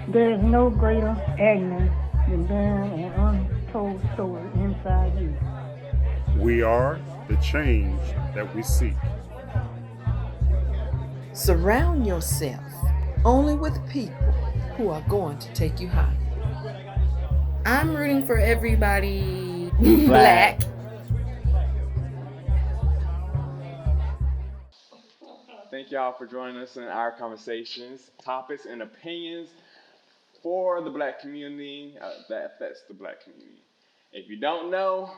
There is no greater agony than bearing an untold story inside you. We are the change that we seek. Surround yourself only with people who are going to take you high. I'm rooting for everybody Black. black. Thank y'all for joining us in our conversations, topics, and opinions for the black community that affects the black community. If you don't know,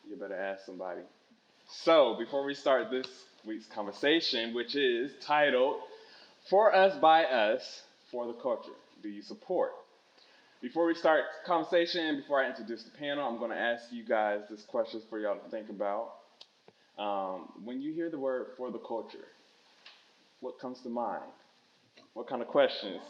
you better ask somebody. So, before we start this week's conversation, which is titled For Us by Us for the Culture, do you support? Before we start the conversation and before I introduce the panel, I'm going to ask you guys this question for y'all to think about. When you hear the word for the culture, what comes to mind? What kind of questions?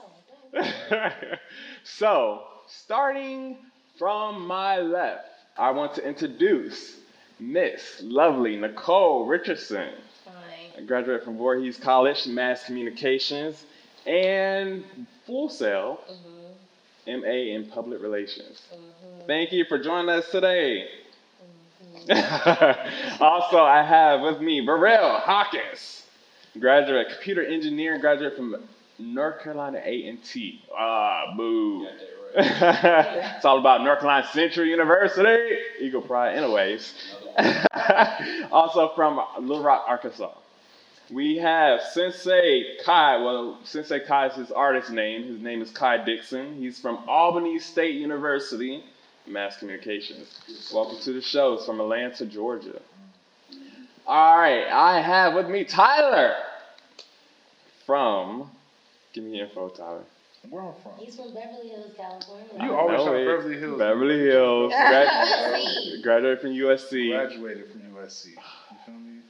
So, starting from my left, I want to introduce Miss Lovely Nicole Richardson. Fine. I graduated from Voorhees College, Mass Communications, and Full Sail, MA in Public Relations. Thank you for joining us today. Also, I have with me Burrell Hawkins, graduate computer engineering, graduate from North Carolina A&T. Boo. It's all about North Carolina Central University. Eagle Pride, anyways. Also from Little Rock, Arkansas. We have Sensei Kai. Well, Sensei Kai is his artist name. His name is Kai Dixon. He's from Albany State University, Mass Communications. Welcome to the show. It's from Atlanta, Georgia. All right, I have with me Tyler from. Give me your info, Tyler. Where I'm from? He's from Beverly Hills, California. You always talk Beverly Hills. Beverly Hills. Graduated from USC. Graduated from USC. You feel me?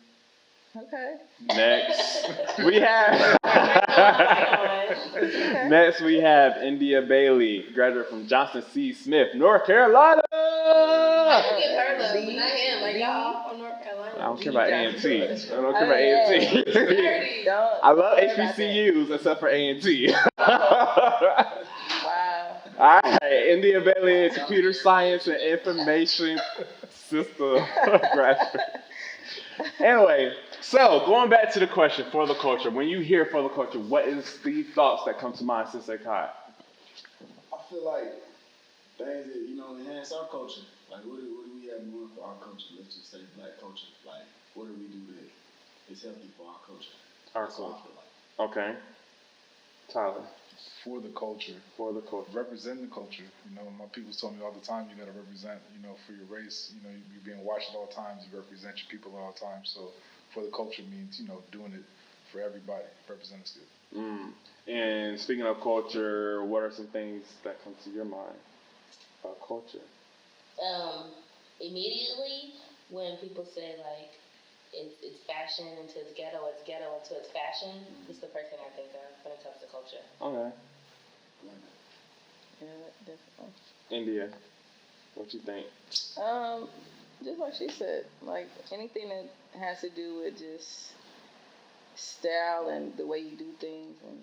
Okay. Next, we have. Next, we have India Bailey, graduate from Johnson C. Smith, North Carolina. I give her love, but not him. Like y'all from North Carolina. I don't care about A&T. I don't care about A&T. I love HBCUs except for A&T. Wow. All right, India Bailey, computer science and information system graduate. Anyway, so going back to the question for the culture. When you hear for the culture, what is the thoughts that come to mind, Sensei Kai? I feel like things that enhance our culture. Like what do we have doing for our culture? Let's just say black culture. Like what do we do that is healthy for our culture? Our That's what culture. I feel like. Okay. Tyler. For the culture. For the culture. Represent the culture. My people tell me all the time, you got to represent, for your race. You're being watched at all times. You represent your people at all times. So for the culture means, doing it for everybody. Represent us good. And speaking of culture, what are some things that come to your mind about culture? Immediately when people say like it's fashion until it's ghetto until it's fashion, it's the first thing I think of when it comes to culture. Okay. Yeah, definitely. India, what you think? Just like she said, like anything that has to do with just style and the way you do things, and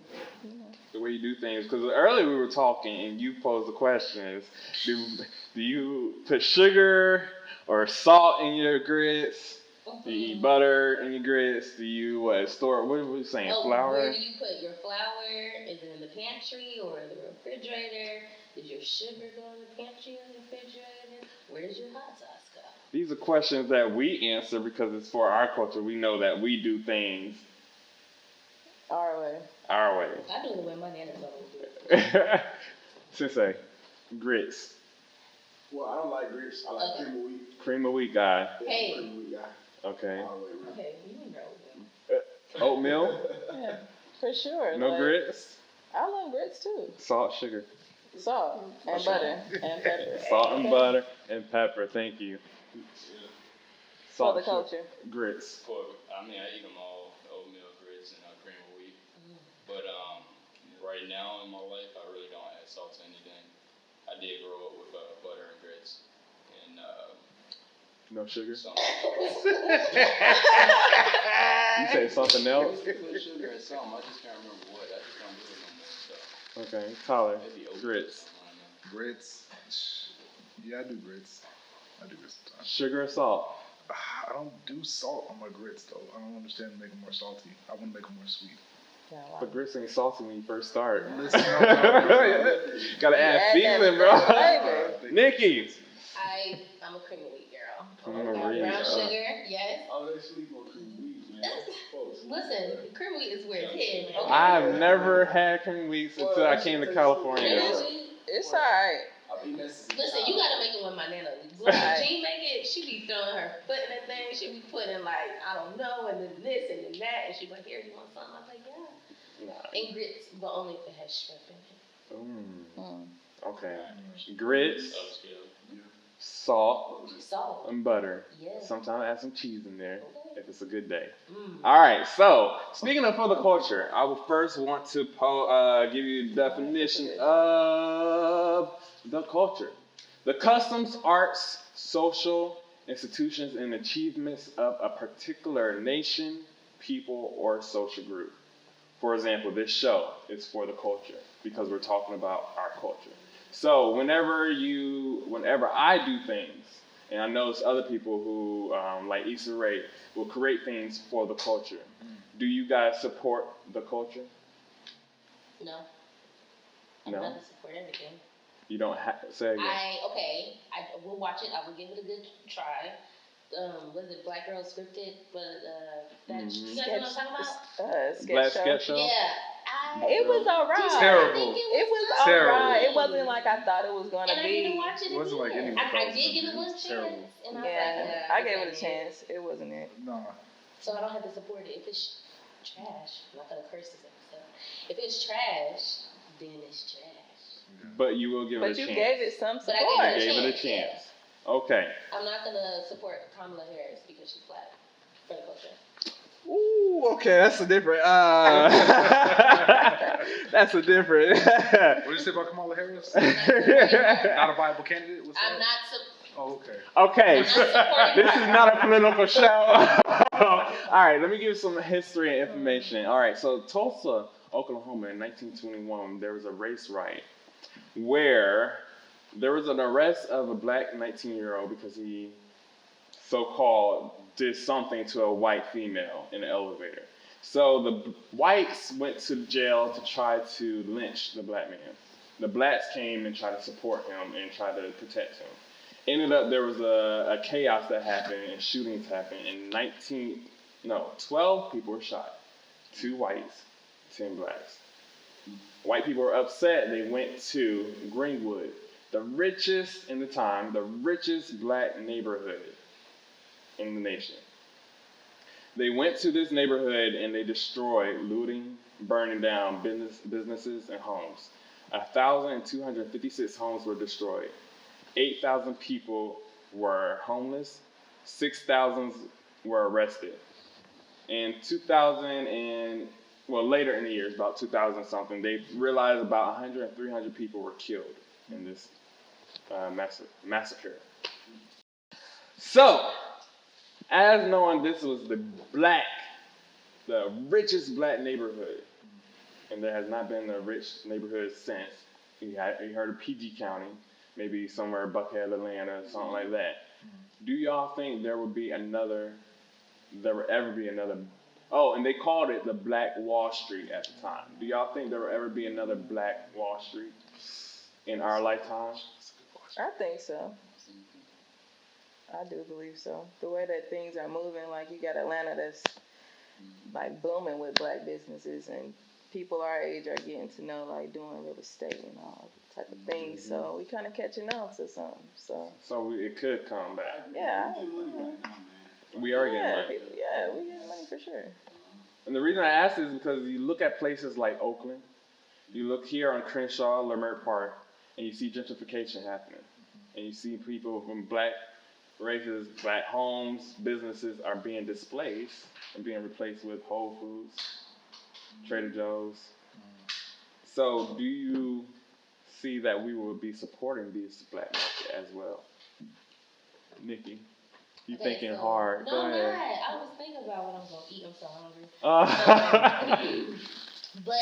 The way you do things, because earlier we were talking and you posed the questions. Do you put sugar or salt in your grits? Do you eat butter in your grits? Do you store? What were you saying? Flour? Where do you put your flour? Is it in the pantry or the refrigerator? Does your sugar go in the pantry or the refrigerator? Where does your hot sauce go? These are questions that we answer because it's for our culture. We know that we do things our way. our way. I do the way my nana told me to do it. Sensei, grits. Well, I don't like grits. I like cream of wheat. Cream of wheat guy. Hey. Cream of wheat guy. Okay. All the way around. Okay, you know them. Oatmeal? Yeah, for sure. No like, grits? I love grits too. Salt, sugar. Salt and butter and pepper. Salt and butter and pepper. Thank you. For the culture. Grits. I eat them all, oatmeal, grits, and cream of wheat. But right now in my life, I really don't add salt to anything. I did grow up with butter and grits, and no sugar? something. You say something else? Put sugar and something. I just can't remember what. I just don't do it no more. So Okay, Tyler, Maybe oatmeal. grits. I Grits. Yeah, I do grits. I do grits sometimes. Sugar or salt? I don't do salt on my grits though. I don't understand making them more salty. I want to make them more sweet. But grits ain't salty when you first start. Listen, Gotta add seasoning, bro. Nikki. I'm a cream of wheat girl. Cream of wheat. Brown sugar, yes. Oh, they sleep on cream of wheat, man. Folks. Listen, cream of wheat is where it's hidden. Okay. I've never had cream wheats until I came to California. It's alright. Listen, you gotta make it when my nana. When Jean make it, she be throwing her foot in that thing. She be putting like, I don't know, and then this and then that, and she be like, here, you want something? I'm like, yeah. And grits, but only if it has shrimp in it. Okay. Grits, Upscale. salt, Salt. and butter. Yes. Sometimes add some cheese in there if it's a good day. Mm. All right. So speaking of for the culture, I will first want to give you the definition of the culture: the customs, arts, social institutions, and achievements of a particular nation, people, or social group. For example, this show is for the culture because we're talking about our culture. So whenever I do things, and I notice other people who, like Issa Rae, will create things for the culture. Do you guys support the culture? No. I'm No? not to support everything. You don't say again. I will watch it. I will give it a good try. Was it Black Girl Scripted? But that you guys know what I'm talking about? Black sketch show? Yeah. It was alright. Terrible. It was Terrible. alright. It wasn't like I thought it was gonna And I be. didn't watch it It wasn't like again. any of I those did give it movies. one chance. Terrible. And I was Yeah, like, I gave it a chance. It wasn't it. Nah. So I don't have to support it. If it's trash, I'm not gonna curse this episode. If it's trash, then it's trash. But you will give But it a you chance. gave it some But support. I You gave it a chance. Okay. I'm not gonna support Kamala Harris because she's black for the culture. Ooh, okay, that's a different. That's a different. What did you say about Kamala Harris? Not a viable candidate? What's I'm that? not Oh, okay. Okay, I'm not supporting this is her. not a political show. All right, let me give you some history and information. All right, so Tulsa, Oklahoma, in 1921, there was a race riot where there was an arrest of a black 19-year-old because he so-called did something to a white female in an elevator. So the whites went to jail to try to lynch the black man. The blacks came and tried to support him and tried to protect him. Ended up there was a chaos that happened and shootings happened, and 12 people were shot. 2 whites, 10 blacks. White people were upset. They went to Greenwood, the richest black neighborhood in the nation. They went to this neighborhood and they destroyed, looting, burning down businesses and homes. 1,256 homes were destroyed. 8,000 people were homeless. 6,000 were arrested. In 2000 and later in the years, about 2000 something, they realized about 100 and 300 people were killed in this massacre. So, as knowing this was the richest black neighborhood, and there has not been a rich neighborhood since. You heard of PG County, maybe somewhere Buckhead, Atlanta, something like that. Do y'all think there would ever be another? Oh, and they called it the Black Wall Street at the time. Do y'all think there will ever be another Black Wall Street in our lifetime? I think so. I do believe so. The way that things are moving, like you got Atlanta that's like booming with black businesses, and people our age are getting to know like doing real estate and all type of things. So we kind of catching on to something. So it could come back. yeah, We are getting money. we getting money for sure. And the reason I ask is because you look at places like Oakland, you look here on Crenshaw, Leimert Park, and you see gentrification happening. And you see people from black races, black homes, businesses are being displaced and being replaced with Whole Foods, Trader Joe's. So do you see that we will be supporting this black market as well? Nikki, you thinking hard. No, Go I'm ahead. not. I was thinking about what I'm going to eat. I'm so hungry. But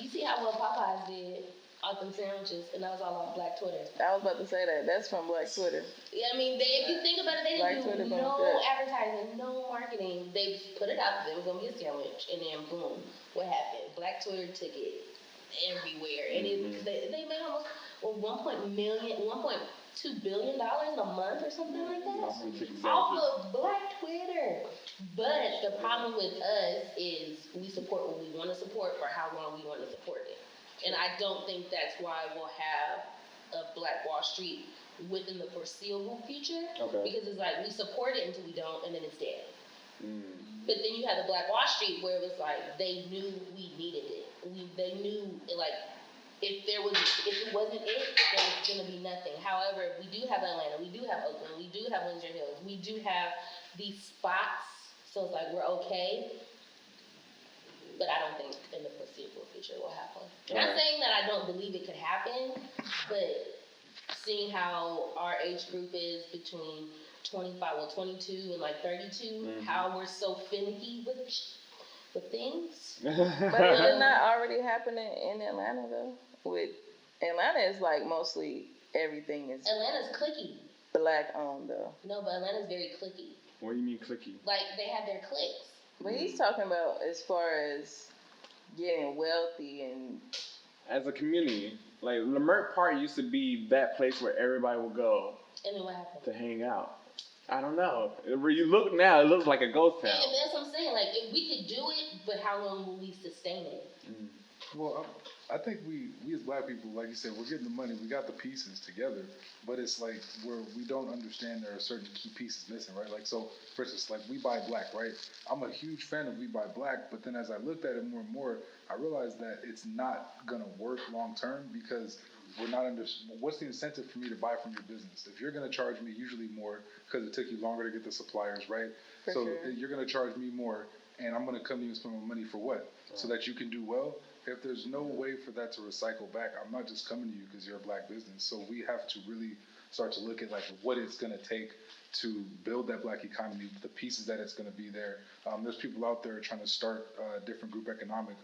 you see how well Popeyes did all them sandwiches, and that was all on Black Twitter. I was about to say that. That's from Black Twitter. Yeah, I mean, if you think about it, they Black didn't Twitter do been no good. advertising, no marketing. They put it out that there was gonna be a sandwich, and then boom, what happened? Black Twitter took it everywhere, and they made almost $1.2 billion in a month or something like that off of Black Twitter. But the problem with us is we support what we want to support for how long we want to support it. And I don't think that's why we'll have a Black Wall Street within the foreseeable future. Okay. Because it's like we support it until we don't, and then it's dead. But then you have the Black Wall Street where it was like they knew we needed it. They knew like if it wasn't it, there was gonna be nothing. However, we do have Atlanta, we do have Oakland, we do have Windsor Hills, we do have these spots. So it's like we're okay. But I don't think in the foreseeable future it will happen. Not saying that I don't believe it could happen, but seeing how our age group is between 22 and like 32, how we're so finicky with things. But is it not already happening in Atlanta though? Atlanta is like mostly everything is Atlanta's cliquey. Black owned though. No, but Atlanta's very cliquey. What do you mean clicky? Like they have their cliques. But he's talking about as far as getting wealthy and As a community, like Leimert Park used to be that place where everybody would go And then what happened? to hang out. I don't know. Where you look now, it looks like a ghost town. And that's what I'm saying. Like if we could do it, but how long will we sustain it? Well, I think we as Black people, like you said, we're getting the money, we got the pieces together, but it's like where we don't understand there are certain key pieces missing, right? Like, so, for instance, like We Buy Black, right? I'm a huge fan of We Buy Black, but then as I looked at it more and more, I realized that it's not gonna work long term because we're not what's the incentive for me to buy from your business? If you're gonna charge me usually more because it took you longer to get the suppliers, right? For so sure. You're gonna charge me more, and I'm gonna come to you and spend my money for what? So that you can do well? If there's no way for that to recycle back, I'm not just coming to you because you're a Black business. So we have to really start to look at like what it's going to take to build that Black economy, the pieces that it's going to be there. There's people out there trying to start different group economic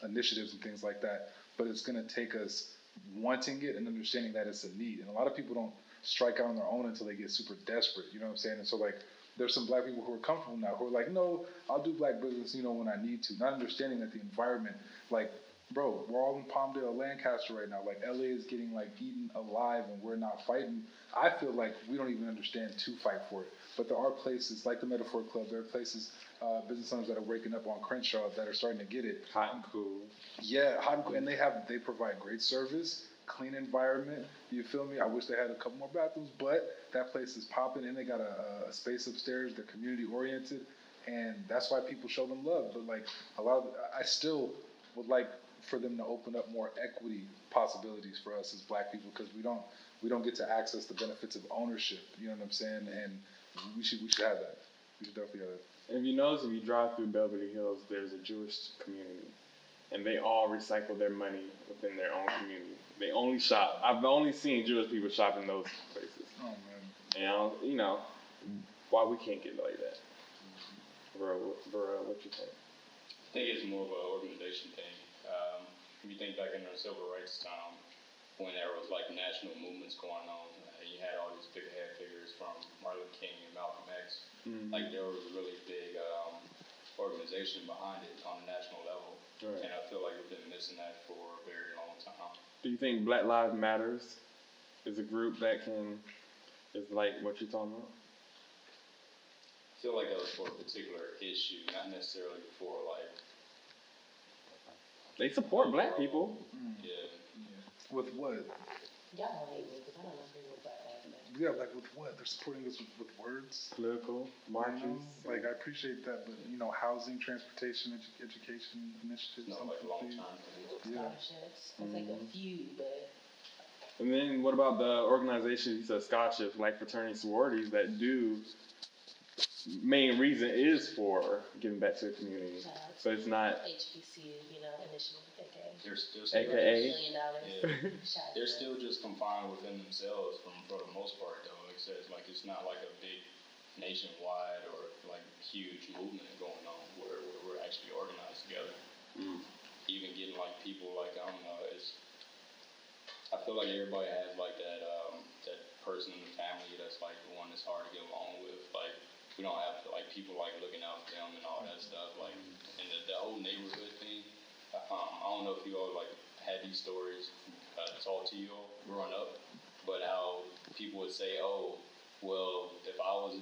initiatives and things like that, but it's going to take us wanting it and understanding that it's a need. And a lot of people don't strike out on their own until they get super desperate. You know what I'm saying? And so like, there's some Black people who are comfortable now who are like, no, I'll do Black business, when I need to. Not understanding that the environment, like, bro, we're all in Palmdale, Lancaster right now. Like, LA is getting, like, eaten alive and we're not fighting. I feel like we don't even understand to fight for it. But there are places, like the Metaphor Club, there are places, business owners that are waking up on Crenshaw that are starting to get it. Hot and cool. Yeah, hot and cool. And they provide great service, clean environment. You feel me? I wish they had a couple more bathrooms, but that place is popping, and they got a space upstairs. They're community oriented, and that's why people show them love. But like I still would like for them to open up more equity possibilities for us as Black people because we don't get to access the benefits of ownership. You know what I'm saying? And we should have that. We should definitely have that. If you notice, if you drive through Belvedere Hills, there's a Jewish community, and they all recycle their money within their own community. They only shop. I've only seen Jewish people shop in those places. Oh man. And why we can't get like that? Bro, what you think? I think it's more of an organization thing. If you think back in the civil rights time, when there was like national movements going on, you had all these big head figures from Martin Luther King and Malcolm X. Like there was a really big organization behind it on a national level. Right. And I feel like we've been missing that for a very long time. Do you think Black Lives Matters is a group that is like what you're talking about? I feel like that was for a particular issue, not necessarily for like. They support Black people. Yeah. With what? Y'all don't hate me because I don't agree with Black Lives Matter. Yeah, like with what? They're supporting us with words? Political marches. Like, I appreciate that, but, housing, transportation, education initiatives. No, like long term. Scholarships. It's like a few, but. And then what about the organizations, you said scholarships, like fraternity sororities that do, main reason is for giving back to the community. So it's not. HBCU, initiative, AKA. They're still AKA. $1 million. Yeah. They're still just confined within themselves for the most part, though. Like I said, it's not like a big nationwide or like huge movement going on where we're actually organized together. even getting like people like I don't know, I feel like everybody has like that that person in the family that's like the one that's hard to get along with. Like we don't have like people like looking out for them and all that stuff. Like and the whole neighborhood thing. I don't know if you all like had these stories taught to you all growing up, but how people would say, oh, well, if I was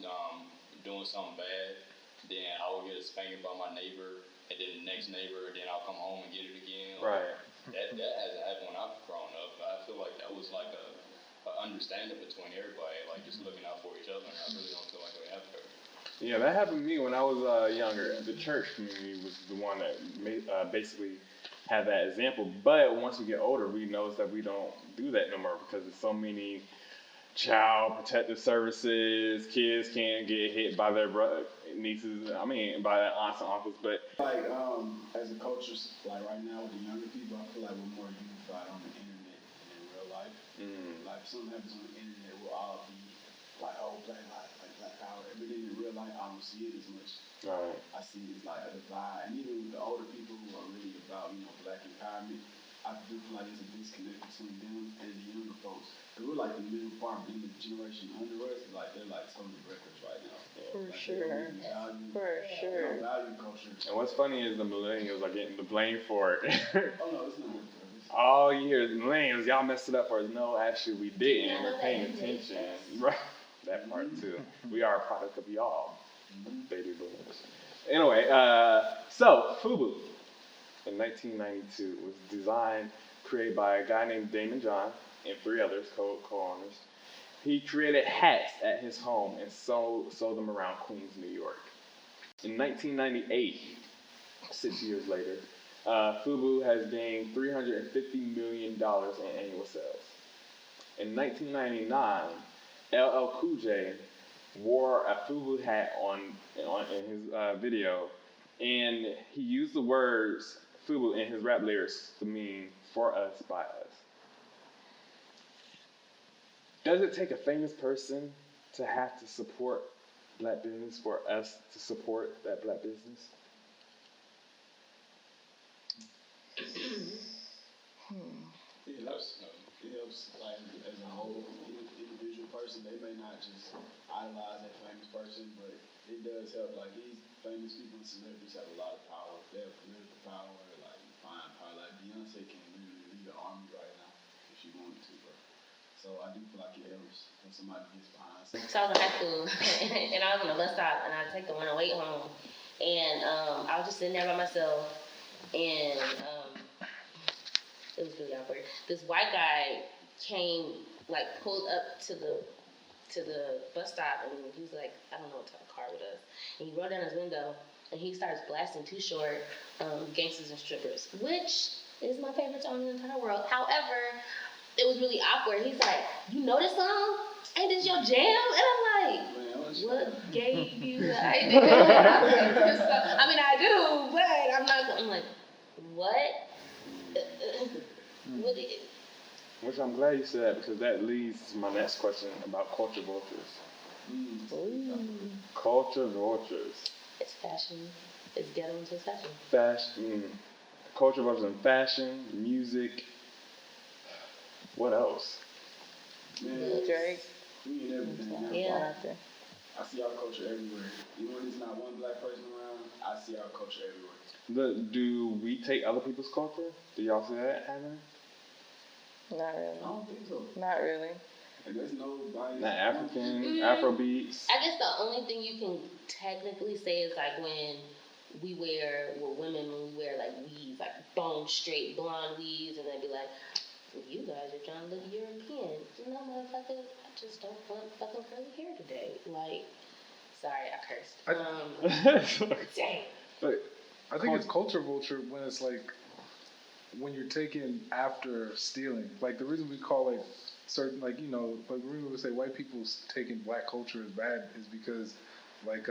doing something bad, then I would get a spanking by my neighbor, and then the next neighbor, then I'll come home and get it again. Right. That hasn't happened when I've grown up. I feel like that was like a understanding between everybody, like just looking out for each other, and I really don't feel like we have to. Yeah, that happened to me when I was younger. The church community was the one that basically had that example. But once we get older, we notice that we don't do that no more because there's so many child protective services. Kids can't get hit by their nieces. I mean, by their aunts and uncles. But Like, as a culture, like right now with the younger people, I feel like we're more unified on the internet than in real life. Like, if something happens on the internet, we'll all be like, oh, black life, like black power. But then in real life, I don't see it as much. right. I see it as like a divide. And even with the older people who are really about, black empowerment, I do feel like there's a disconnect between them and the younger folks. Because we're like the middle part in the generation under us, like they're like some of the records right now. For Like, sure. they don't value, For they sure. don't value culture. And what's funny is the millennials are getting the blame for it. Oh no, it's not. All year, the millennials, y'all messed it up for us. No, actually, we didn't. We're paying attention. Right. That part too. We are a product of y'all, baby boomers. Anyway, so FUBU in 1992 was designed, created by a guy named Damon John and 3 others, co-owners. He created hats at his home and sold them around Queens, New York. In 1998, 6 years later, FUBU has gained $350 million in annual sales. In 1999, LL Cool J wore a FUBU hat in his video, and he used the words FUBU in his rap lyrics to mean for us, by us. Does it take a famous person to have to support black business for us to support that black business? It helps. It helps, like, as a whole individual person. They may not just idolize that famous person, but it does help. Like, these famous people and celebrities have a lot of power. They have political power, like, fine power. Like, Beyonce can literally lead an army right now if she wanted to, bro. So I do feel like it helps when somebody gets behind something. So I was in high school, and I was on the bus stop, and I take the 108 home, and I was just sitting there by myself, and it was really awkward. This white guy came, like, pulled up to the bus stop, and he was like, I don't know what type of car it was, and he rolled down his window, and he starts blasting Too Short, Gangsters and Strippers, which is my favorite song in the entire world. However, it was really awkward. He's like, you know this song? Ain't this your jam? And I'm like, what gave you the idea? I mean, I do, but I'm like, what? What is it? Which I'm glad you said that because that leads to my next question about culture vultures. Culture vultures. It's fashion. It's ghetto into fashion. Fashion. Culture vultures in fashion, music. What else? Man, Drake. we need everything now. Yeah. I see our culture everywhere. Even when there's not one black person around, I see our culture everywhere. Do we take other people's culture? Do y'all see that happening? Not really. I don't think so. Not really. And there's no bias. Not African, Afrobeats. I guess the only thing you can technically say is like when we wear like weaves, like bone straight blonde weaves, and they'd be like, you guys are trying to look European. No, motherfucker, I just don't want fucking curly hair today. Like, sorry, I cursed. Dang. But I think it's culture vulture when it's like when you're taking after stealing. Like the reason we call it certain, like, you know, like the reason we say white people's taking black culture as bad is because like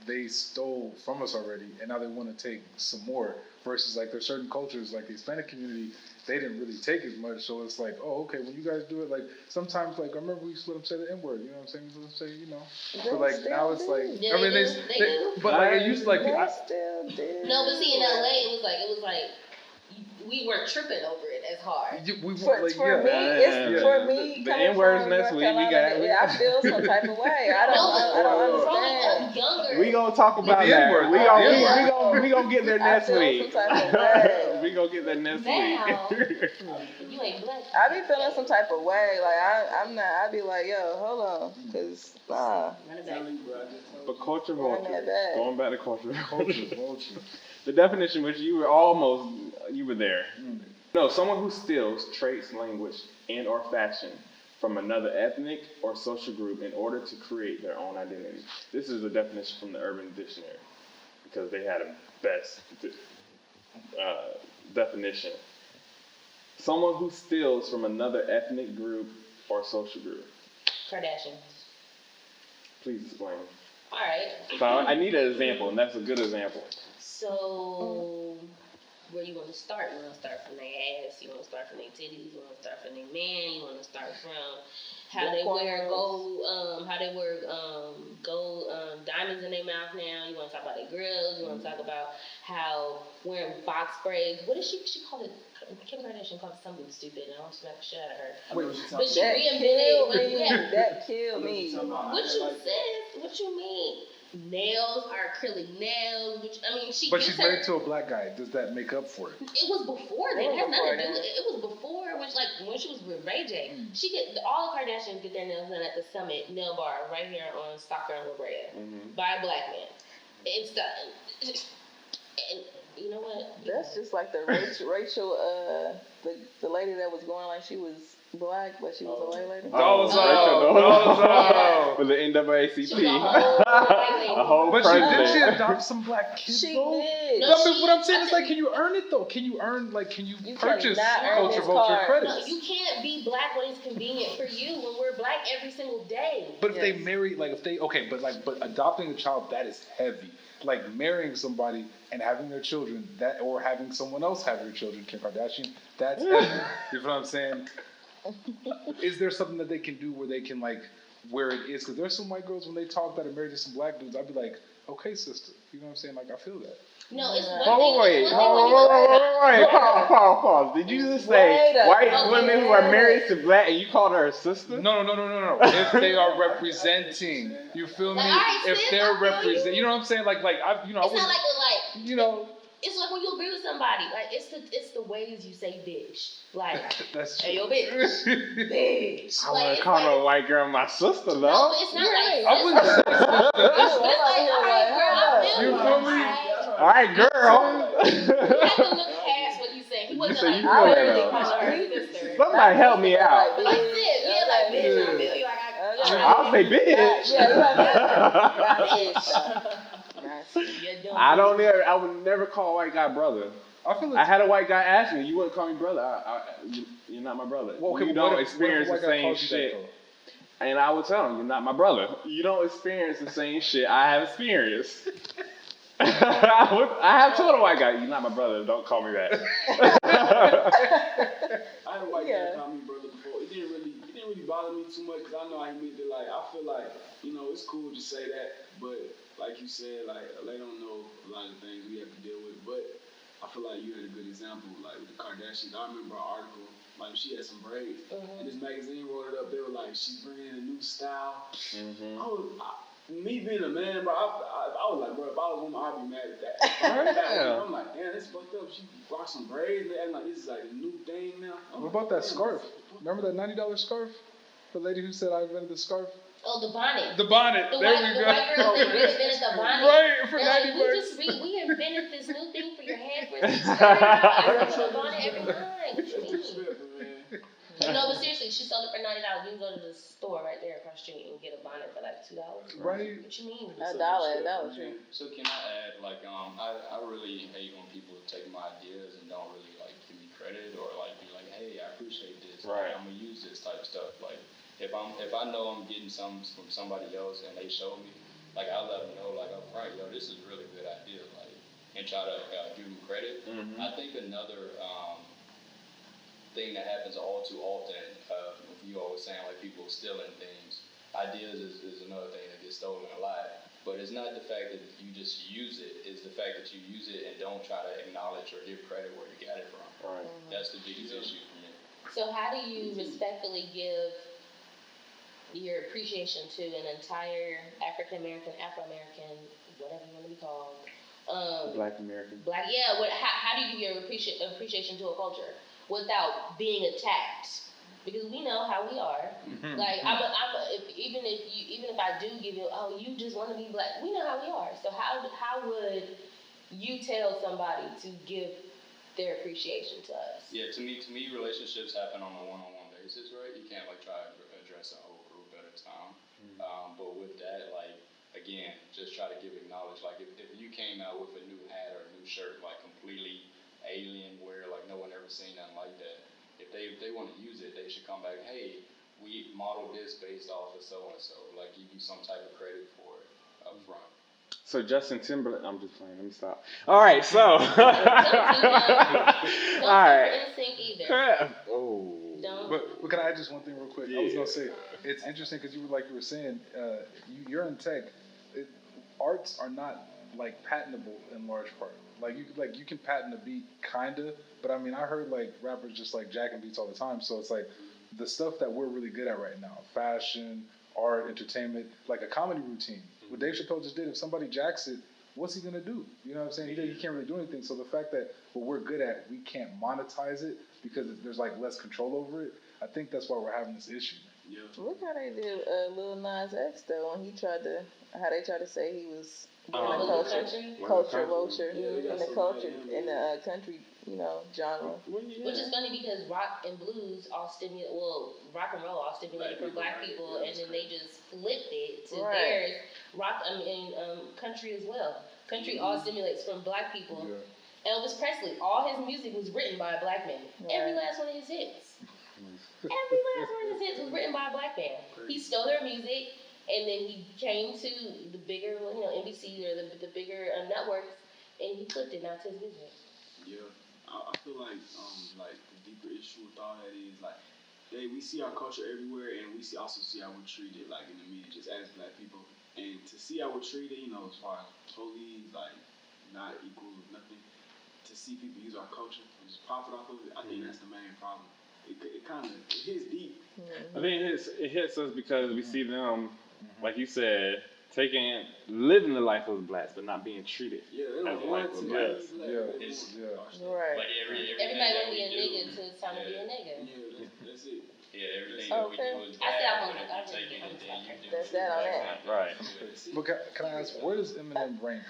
they stole from us already and now they want to take some more versus like there's certain cultures like the Hispanic community, they didn't really take as much, so it's like, oh, okay, when you guys do it, like sometimes, like I remember we used to let them say the N-word, you know what I'm saying? We used to say, you know, but like now it's like, Yeah, I mean, they do. but like it used to like, They still do. No, but see, in LA, it was like we weren't tripping over it as hard. For me, the coming N-words from next North week. We Carolina, got. I feel some type of way. I don't Growing understand. up younger. We gonna talk about The that. N-word, We gonna get there I next feel week. some type of way. We gonna get there next Now, week. you ain't black. I be feeling some type of way. Like I'm not. I be like, yo, hold on, cause nah. Run it back. But culture Run vulture. that back. Going back to culture Culture, vulture. The definition, which you were there. No, someone who steals traits, language, and or fashion from another ethnic or social group in order to create their own identity. This is a definition from the Urban Dictionary because they had a best definition. Someone who steals from another ethnic group or social group. Kardashian. Please explain. All right. So I need an example, and that's a good example. So, where you want to start? You want to start from their ass? You want to start from their titties? You want to start from their man? You want to start from how they wear gold? Gold diamonds in their mouth now? You want to talk about their grills? You want to talk about how wearing box braids? What did she call it? Kim Kardashian called it something stupid, and I want to smack the shit out of her. But she reinvented. That killed me. What you said? What you mean? Nails are acrylic nails, which I mean, But she's married to a black guy. Does that make up for it? It was before then. It has nothing to do with it. It was before, which like when she was with Ray J. She get all the Kardashians get their nails done at the Summit Nail Bar right here on Stalker and La Brea by a black man. And stuff. And you know what? That's just like the Rachel, the lady that was going like she was black, but she was a white lady. With the NAACP. But didn't she adopt some black kids though? Did. No, what I'm saying is like, can you earn it though? Can you purchase culture vulture credits? No, you can't be black when it's convenient for you. When we're black every single day. But if they marry, but adopting a child, that is heavy. Like marrying somebody and having their children, or having someone else have your children, Kim Kardashian, that's heavy. You know what I'm saying? Is there something that they can do where they can where it is? Because there's some white girls when they talk that are married to some black dudes, I'd be like, okay, sister. You know what I'm saying? Like, I feel that. No, it's one thing. Wait. Pause. Did you just say white women who are married to black and you called her a sister? No. If they are representing, you feel me? If they're representing, you know what I'm saying? It's like when you agree with somebody, like it's the ways you say bitch. Like, that's hey yo bitch. Bitch. I wouldn't call her a white girl my sister though. No, but it's not like I wouldn't say it's like, alright girl, I feel you feel me? Alright, girl. You have to look past what you said. He wasn't like, I really call her sister. Somebody help me out. Like this, yeah, like bitch, I feel you. I'll say bitch. I would never call a white guy brother. I had a white guy ask me, you wouldn't call me brother. You're not my brother. Well, okay, you don't experience the same shit. And I would tell him, you're not my brother. You don't experience the same shit I have experienced. I have told a white guy, you're not my brother, don't call me that. I had a white guy call me brother before. It didn't really bother me too much because I know how he meant it. Like, I feel like, it's cool to say that, but like you said, like, they don't know a lot of things we have to deal with. But I feel like you had a good example, like with the Kardashians. I remember an article, like she had some braids, and this magazine wrote it up. They were like, she's bringing in a new style. Me being a man, bro, I was like, bro, if I was a woman, I'd be mad at that. I'm like, damn, this fucked up. She rocked some braids, and like, this is like a new thing now. What about that scarf? Remember that $90 scarf? The lady who said I invented the scarf? Oh, the bonnet. The bonnet. The there white, we the go. white girl that invented the bonnet. Right, for $90. We invented this new thing for your head for this skirt. I sell a bonnet every time. What you mean? No, but seriously, she sold it for $90. You can go to the store right there across the street and get a bonnet for like $2. Right. What you mean? $1 at Dollar Tree. So can I add, like, I really hate when people take my ideas and don't really like give me credit or like be like, hey, I appreciate this. Right. I'm gonna use this type of stuff. Like, if I know I'm getting something from somebody else and they show me, like, I'll let them know, like, oh, right, yo, this is a really good idea, like, and try to give them credit. I think another thing that happens all too often, you always saying like people stealing things, ideas is another thing that gets stolen a lot. But it's not the fact that you just use it, it's the fact that you use it and don't try to acknowledge or give credit where you got it from. Right. That's the biggest issue for me. So how do you respectfully give your appreciation to an entire African American, Afro-American, whatever you want to be called, Black American. how do you give your appreciation to a culture without being attacked? Because we know how we are. Like even if I do give you, oh, you just want to be black. We know how we are. So how would you tell somebody to give their appreciation to us? Yeah, to me, relationships happen on a one-on-one basis, right? You can't like try to address a whole group at a time. But with that, like again, just try to give acknowledge. Like if you came out with a new hat or a new shirt, like completely alien wear, like no one ever seen nothing like that. If they want to use it, they should come back. Hey, we modeled this based off of so and so. Like give you some type of credit for it up front. So Justin Timberlake, I'm just playing. Let me stop. All right, so. All right. Don't either. Oh. Don't. But can I add just one thing real quick? I was gonna say it's interesting because you were saying you're in tech. Arts are not like patentable in large part. Like you can patent a beat kinda, but I mean I heard like rappers just like jacking beats all the time. So it's like the stuff that we're really good at right now: fashion, art, entertainment, like a comedy routine. What Dave Chappelle just did. If somebody jacks it, what's he gonna do? You know what I'm saying? He can't really do anything. So the fact that what we're good at, we can't monetize it because there's like less control over it. I think that's why we're having this issue. Yeah. Look how they did Lil Nas X though when he tried to, how they tried to say he was being a culture vulture in the culture in the country, genre. Which is funny because rock and blues all stimulate, rock and roll all stimulated from black people, and then they just flipped it to theirs. Country as well. Country all stimulates from black people. Yeah. Elvis Presley, all his music was written by a black man. Right. Every last one of his hits. Was written by a black man. He stole their music, and then he came to the bigger, NBC or the bigger networks, and he flipped it. Now it's his music. Yeah, I feel like the deeper issue with all that is like, we see our culture everywhere, and we also see how we're treated, like in the media, just as black people, and to see how we're treated, as far as police, like not equal with nothing, to see people use our culture and just profit off of it, I think that's the main problem. It kind of hits deep. I think it hits us because we see them, like you said, living the life of the blacks, but not being treated as the life of the blacks. Right. Like everybody want to be a nigga till it's time to be a nigga. Yeah, that's it. Yeah, everything that we do is bad, but if you take it and then you do That's that on that. Right. But can I ask, where does Eminem rank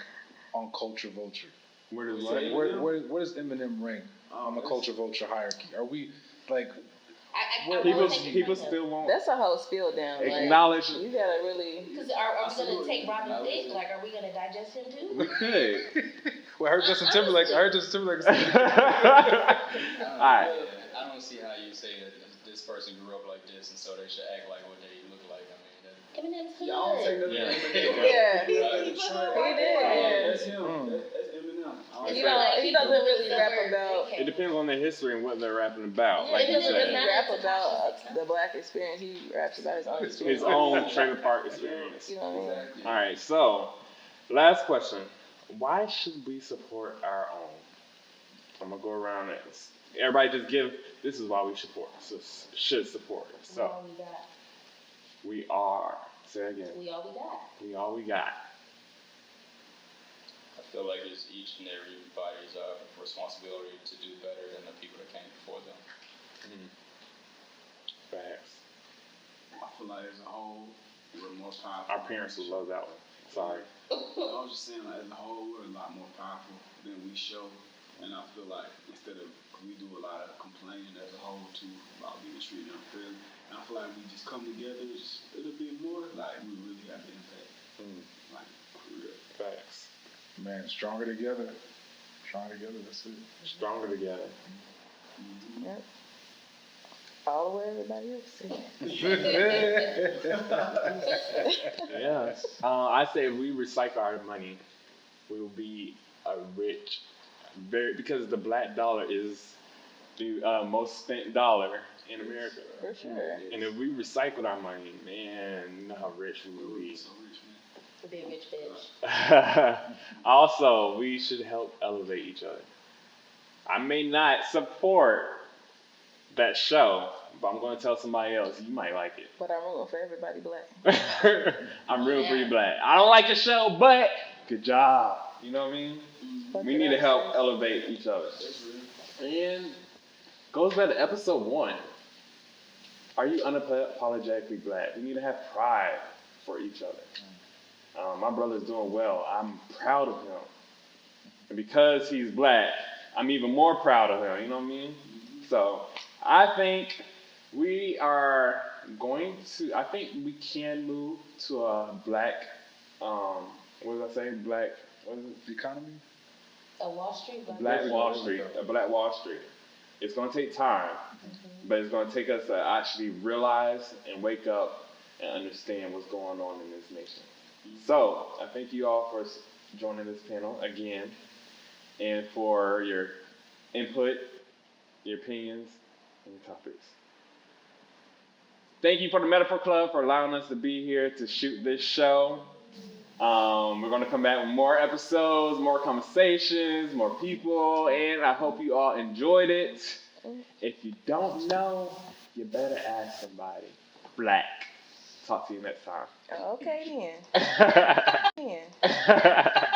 on culture vulture? Where does Where does Eminem rank on the culture vulture hierarchy? Are we like people still won't That's a whole spill down. acknowledge? You gotta really. Because are we gonna take Robin Thicke? Like, are we gonna digest him too? We could. Well, I heard Justin Timberlake. All right. I don't see how you say that this person grew up like this, and so they should act like what they look like. I mean, Eminem's hood. Y'all don't take nothing Yeah. He did. That's him. That's Eminem. He doesn't really rap about. It depends on the history and what they're rapping about. Yeah, Like he you doesn't really said, rap about the black experience. He raps about his own experience. his own trailer park experience. You know what I mean? All right, so last question: why should we support our own? I'm gonna go around it. Everybody, just give. This is why we support. Should support. So we are. Say again. We all we got. We all we got. I feel like it's each and everybody's responsibility to do better than the people that came before them. Facts. I feel like as a whole, we're more powerful. Our parents would love that one. Sorry. I was just saying, like, as a whole, we're a lot more powerful than we show. And I feel like instead of, we do a lot of complaining as a whole too about being treated unfairly. And I feel like we just come together just a little bit more, like we really have the impact. Like, for real. Facts. Man, stronger together. Stronger together, that's it. Stronger together. Yep. All the way everybody else Yes. I say if we recycle our money, we will be a rich, because the black dollar is the most spent dollar in America. For sure. And if we recycled our money, man, you know how rich we would be. So rich, man. Big rich bitch. Also, we should help elevate each other. I may not support that show, but I'm going to tell somebody else. You might like it. But I'm rooting for everybody black. I'm rooting for you, black. I don't like the show, but good job. You know what I mean? We need to help elevate each other. And goes back to episode 1. Are you unapologetically black? We need to have pride for each other. My brother's doing well. I'm proud of him. And because he's black, I'm even more proud of him. You know what I mean? So I think we are going to, I think we can move to a black, what did I say? Black, what is it? The economy? A Wall Street black. Black Wall Street. A Black Wall Street. It's going to take time, but it's going to take us to actually realize and wake up and understand what's going on in this nation. So I thank you all for joining this panel again and for your input, your opinions, and your topics. Thank you for the Metaphor Club for allowing us to be here to shoot this show. We're going to come back with more episodes, more conversations, more people, and I hope you all enjoyed it. If you don't know, you better ask somebody. Black. Talk to you next time. Okay then.